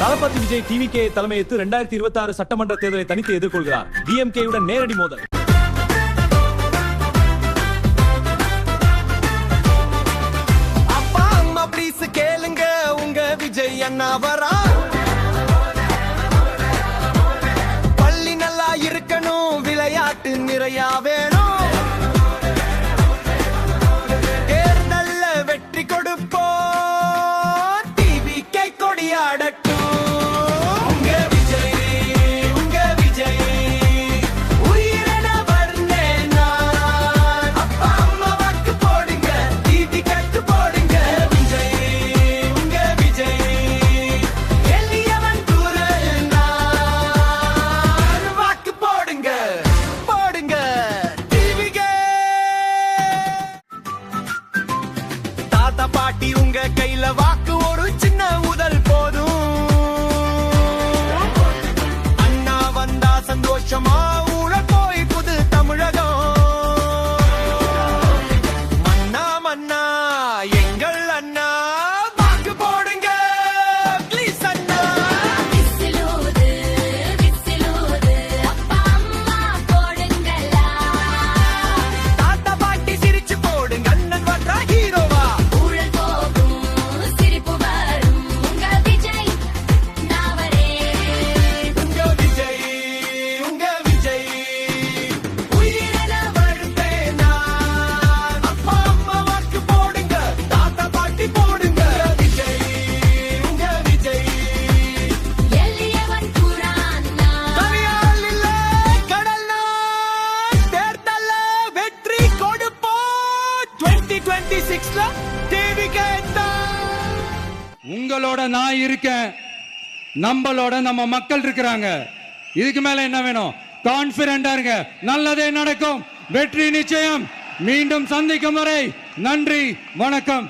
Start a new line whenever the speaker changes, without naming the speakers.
தளபதி Vijay TVK தலைமையேற்று 2026 சட்டமன்ற தேர்தலை தனித்து எதிர்கொள்கிறார். டிஎம்கேயுடன் நேரடி மோதல்.
அப்பா அம்மா ப்ளீஸ் கேளுங்க, உங்க விஜய் அண்ணா வரா. பள்ளி நல்லா இருக்கணும், விளையாட்டு நிறையா வேணும். தேர்தல்ல வெற்றி கொடுப்போம், டிவிகே கொடியாடட்டும். பாட்டி உங்க கையில வாக்கு ஒரு சின்ன முதல் போதும். அண்ணா வந்தா சந்தோஷமா ஊழல் போய் புது தமிழகம். மன்னா மன்னா எங்கள் அண்ணா, வாக்கு போடுங்க ப்ளீஸ் அண்ணா. தாத்தா பாட்டி சிரிச்சு போடுங்க, அண்ணன் வந்தா ஹீரோவா.
உங்களோட நான் இருக்கேன், நம்மளோட நம்ம மக்கள் இருக்கிறாங்க. இதுக்கு மேல என்ன வேணும்? கான்பிடண்டா இருங்க, நல்லதே நடக்கும், வெற்றி நிச்சயம். மீண்டும் சந்திக்கும் வரை நன்றி, வணக்கம்.